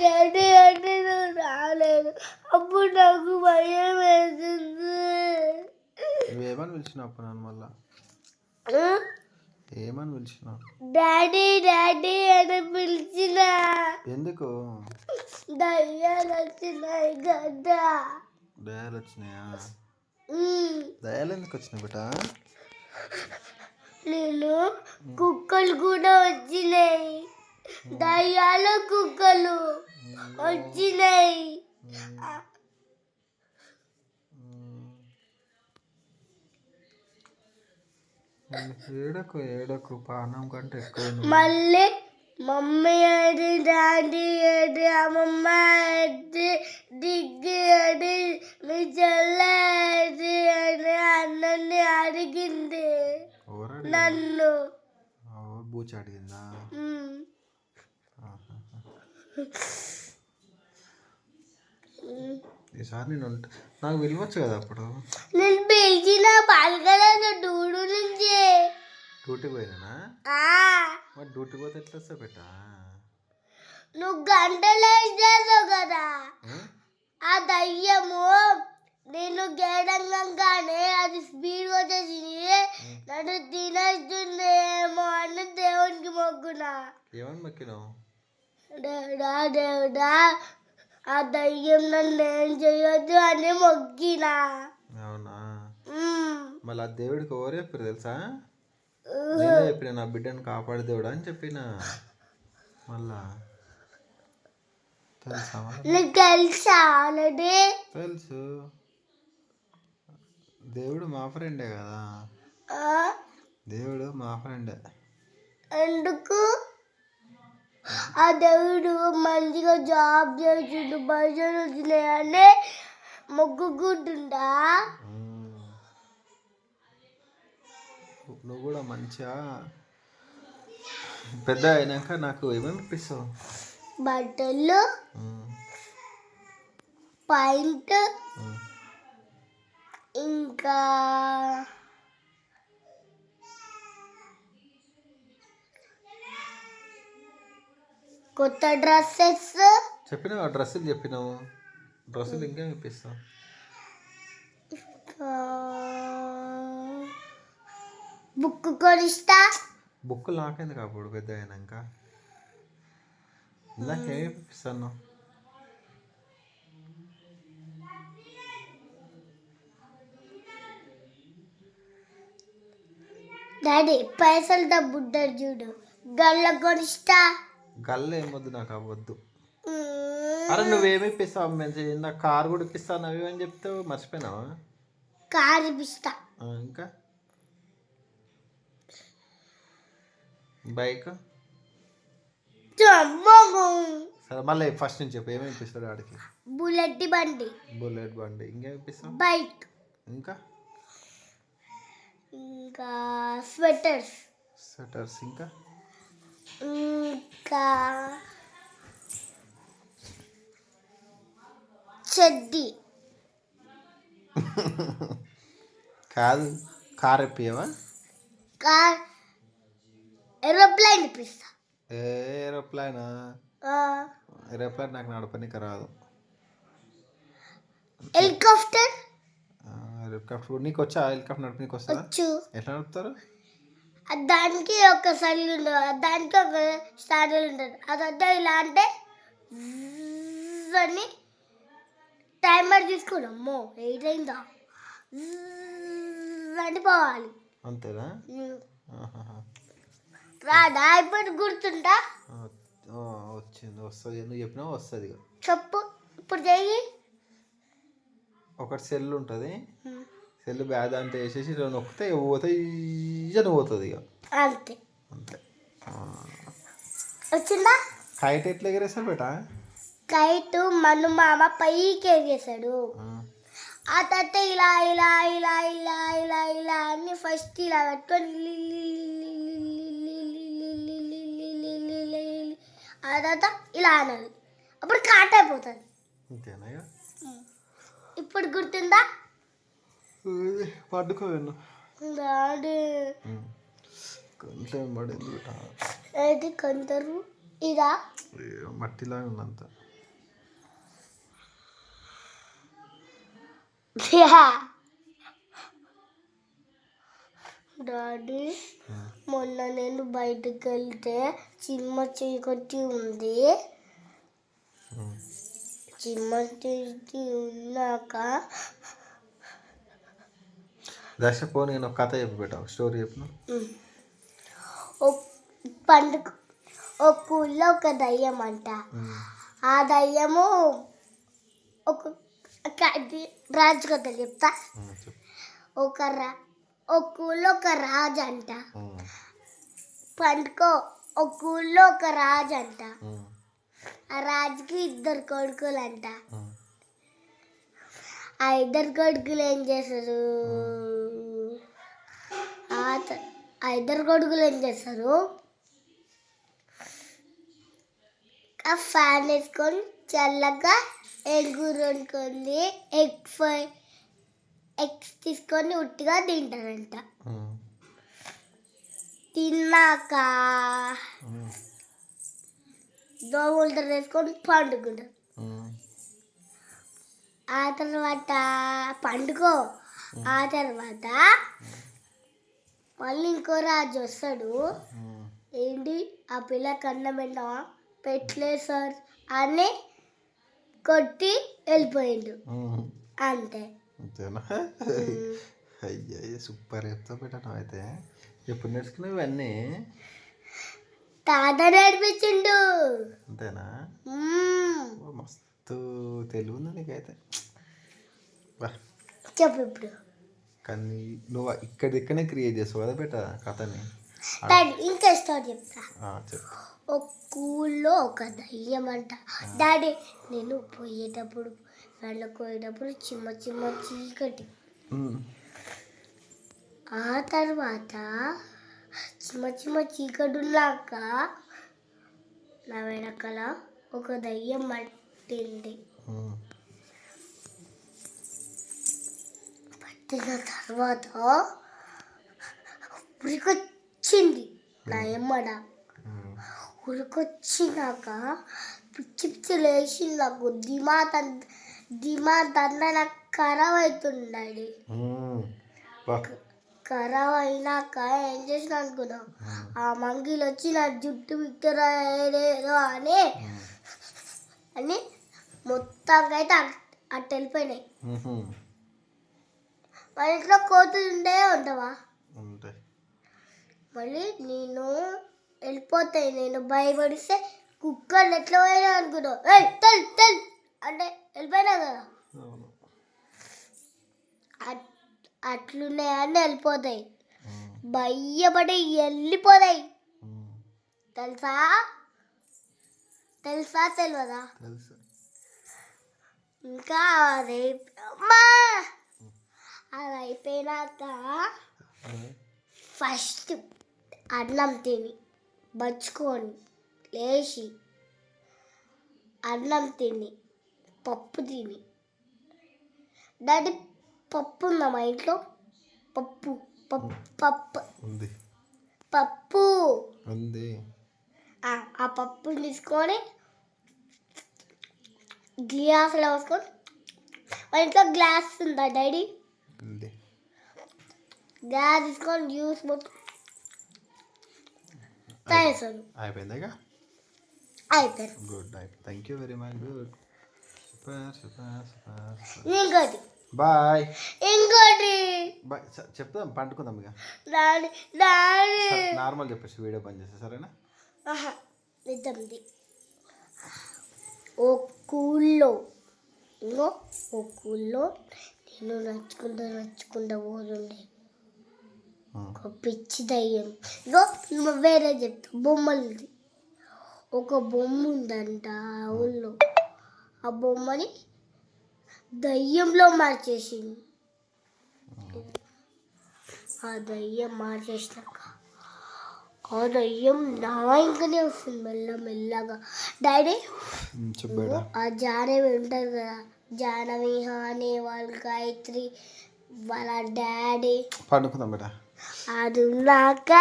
Daddy అంటే నువ్వు రాలేదు. అప్పుడు నాకు భయం వేసింది. నువ్వేమని పిలిచినావు అప్పుడు నన్ను మళ్ళా? ఏమని పిలిచినావు? డాడీ డాడీ అని పిలిచిన. ఎందుకు? దయ్యాలు వచ్చినాయి కదా. దయాలు వచ్చినాయా? దయాలు ఎందుకు వచ్చినాయి బేటా? నేను కుక్కలు కూడా వచ్చినాయి. దయ్యాలు కుక్కలు వచ్చినాయి. ఏడకు ఏడకు, పానం కంటే ఎక్కువ. మళ్ళీ మమ్మీ అది డాడీ అది అమ్మమ్మ అది దిగ్గి అది మీ చెల్లె అది అని అన్నని అడిగింది నన్ను. బూచి అడిగిందా? ఈసారి నేను నాకు పిలవచ్చు కదా అప్పుడు. నేను పిలిచిన పాల్గొనదు డూడు నుంచి. డ్యూటీ పోయినా? మరి డ్యూటీ పోతే ఎట్లా వస్తా బేటా? నువ్వు గంటలు వేసావు కదా. ఆ దయ్యము నేను గేడంగానే అది స్పీడ్ వచ్చేసి నన్ను తినేస్తుందేమో అని దేవునికి మొక్కునా. ఏమని మొక్కినావు? దేవుడా దేవుడా ఆ దయ్యం నన్ను ఏం చేయొద్దు అని మొక్కినా. అవునా? మళ్ళీ ఆ దేవుడికి ఎవరు చెప్పారు తెలుసా? నేనే చెప్పిన నా బిడ్డను కాపాడు దేవుడా అని చెప్పిన. మళ్ళా తెలుసా? నీకు తెలుసా ఆల్రెడీ? తెలుసు. దేవుడు మా ఫ్రెండే కదా. దేవుడు మా ఫ్రెండే. ఎందుకు? ఆ దేవుడు మంచిగా జాబ్ చేసిండు, పైసలు వచ్చినాయని మొక్కుకుంటుందా? నువ్వు కూడా మంచిగా పెద్ద అయినాక నాకు ఏమేమి ఇప్పిస్తావు? బట్టలు, పాయింట్, ఇంకా కొత్త డ్రెస్సెస్. చెప్పినావు డ్రెస్సులు చెప్పినావు. డ్రెస్సులు ఇంకేమి ఇప్పిస్తావు? బుక్ కొనిస్తా. బుక్ నాకెందుకు అప్పుడు పెద్ద అయినాక? ఇందాకేమి ఇప్పిస్తాను? డాడీ పైసలు డబ్బుంటారు చూడు, గల్ల కొనిస్తా. గల్ల ఏమొద్దు నాకు, అవ్వద్దు. అరే నువ్వేమి ఇప్పిస్తావు? మంచి నాకు కారు కూడా ఇప్పిస్తాను అవి అని చెప్తావు, మర్చిపోయినావా? కారు ఇప్పిస్తా. ఇంకా బైక్? సరే మళ్ళీ ఫస్ట్ నుంచి చెప్పు, ఏమేమి ఇప్పిస్తాడు ఆడికి? బుల్లెట్ బండి. బుల్లెట్ బండి. ఇంకేమి ఇప్పిస్తావు? బైక్. ఇంకా ఇంకా స్వెటర్స్. స్వెటర్స్. ఇంకా ఇంకా చెడ్డీ. కాదు, కార్ ఇప్పియవా? కార్ ఏరోప్లేన్ ఇప్పిస్తా. ఏరోప్లేనా? ఏరోప్లేన్ నాకు నడపనికి రాదు. హెలికాప్టర్. హెలికాప్టర్ నీకు వచ్చా? హెలికాప్టర్ నడపనికి వస్తా? ఎట్లా నడుపుతారు? దానికి ఒక సైడ్ ఉండదు, దానికి ఒక స్టాండర్డ్ ఉంటుంది. అదంతా ఇలా అంటే అని టైమర్ తీసుకున్నామ్మో ఏదైందా అని పోవాలి. అంతేనా? రాదా ఇప్పుడు గుర్తుందా? వచ్చింది, వస్తుంది. నువ్వు చెప్పినావు వస్తుంది. చెప్పు ఇప్పుడు చెయ్యి. ఒకటి సెల్ ఉంటుంది, సెల్ బ్యాగ్ అంటే వేసేసి నొక్కితే పోతాయి, ఇయ్యని పోతుంది ఇక. అంతే అంతే. వచ్చిందా? కైట్ ఎట్లా ఎగరేస్తాడు బేటా? కైట్ మన మామ పైకి ఎగేసాడు. ఆ తర్వాత ఇలా ఇలా ఇలా ఇలా ఇలా ఇలా అని ఫస్ట్ ఇలా పెట్టుకొని ఆ తర్వాత ఇలా అనాలి, అప్పుడు కాట్ అయిపోతుంది. అంతేనా? ఇప్పుడు గుర్తుందా? పడుకోను డాడీ కొంచెం పడింది. అది కొందరు ఇదా మట్టిలాగా ఉందంత. డాడీ మొన్న నేను బయటకు వెళ్తే చిమ్మ చీకటి ఉంది. చిమ్మ చీకటి ఉన్నాక దశ పో, నేను ఒక కథ చెప్పి పెట్టా, స్టోరీ చెప్పు. పండుగ ఒక ఊళ్ళో ఒక దయ్యం అంట. ఆ దయ్యము ఒక రాజు కథ చెప్తా. ఒక ఊళ్ళో ఒక రాజు అంట. పండుకో ఒక ఊళ్ళో ఒక రాజు అంట. ఆ రాజుకి 2 కొడుకులు అంట. ఆ 2 కొడుకులు ఏం చేస్తారు? ఆ 2 కొడుకులు ఏం చేస్తారు? ఆ ఫ్యాన్ వేసుకొని చల్లగా ఎగురు వండుకొని ఎగ్స్ తీసుకొని ఉట్టిగా తింటారంట. తిన్నాక దోమలతో వేసుకొని పండుకుంటారు. ఆ తర్వాత పండుకో. ఆ తర్వాత మళ్ళీ ఇంకో రాజు వస్తాడు. ఏంటి ఆ పిల్లకి అన్నం పెట్టలేదు సార్ అని కొట్టి వెళ్ళిపోయిండు. అంతే. అంతేనా? అయ్యా సూపర్ చెప్తా పెట్టాను. అయితే ఎప్పుడు నేర్చుకున్నావు ఇవన్నీ? తాత నేర్పించిండు. అంతేనా? మస్తు తెలివి ఉంది నీకైతే. చెప్పు ఇప్పుడు. కానీ నువ్వు ఇక్కడనే క్రియేట్ చేస్తావు కదా బేట కథని. ఇంకా స్టోరీ చెప్తా. చెప్పు. ఒక ఊళ్ళో ఒక దయ్యం అంట. డాడీ నేను పోయేటప్పుడు చిమ్మ చీకటి. ఆ తర్వాత చిమ్మ చీకటి ఉన్నాక నా వెనకాల ఒక దయ్యం పట్టింది. పట్టిన తర్వాత ఉరికొచ్చింది నా ఎమ్మడ. ఉరికొచ్చినాక పిచ్చి పిచ్చి లేచి నాకు దిమాదంతా నాకు ఖరాబ్ అవుతుండాలి. ఖరాబ్ అయినాక ఏం చేసిన అనుకున్నావు? ఆ మంగీలు వచ్చి నా జుట్టు విక్కరేదో అని మొత్తంగా అయితే అట్టు వెళ్ళిపోయినాయి. మన ఇంట్లో కోతులు ఉంటావా? మళ్ళీ నేను వెళ్ళిపోతాయి. నేను భయపడిస్తే కుక్కర్లు ఎట్లా పోయినా అనుకున్నావు? తెల్ అంటే వెళ్ళిపోయినా కదా. అట్లున్నాయని వెళ్ళిపోతాయి. భయపడి వెళ్ళిపోతాయి. తెలుసా తెలియదా? ఇంకా అది అయిపోయినాక ఫస్ట్ అన్నం తిని బచ్చుకొని లేచి అన్నం తిని పప్పు తిని. డాడీ పప్పు ఉందా మా ఇంట్లో? పప్పు ఉంది. పప్పు ఉంది. ఆ పప్పుని తీసుకొని గ్లాసులో వేసుకొని. మా ఇంట్లో గ్లాస్ ఉందా డాడీ? గ్లాస్ తీసుకొని జ్యూస్ అయిపోయిందిగా. అయిపోయింది. Good. Thank you very much. Good. Super. ఇంకోటి బాయ్. బాయ్ చెప్తాం, పండుకుందాం ఇక. నార్మల్ చెప్పేసి వీడియో బంద్ చేస్తా, సరేనా? నిజంది. ఓ స్కూల్లో నేను నచ్చుకుంటా పోతుండే ఒక పిచ్చి దయ్యం. ఇగో వేరే చెప్తా. బొమ్మలది ఒక బొమ్మ ఉందంట ఆ ఊళ్ళో. ఆ బొమ్మని దయ్యంలో మార్చేసింది. ఆ దయ్యం మార్చేసినాక ఆ దయ్యం నా ఇంకనే వస్తుంది మెల్లగా. డాడీ ఆ జానవి ఉంటుంది కదా, జానవి హాని వాళ్ళ గాయత్రి వాళ్ళ డాడీ పండుకుందాం బేట. అది ఉన్నాక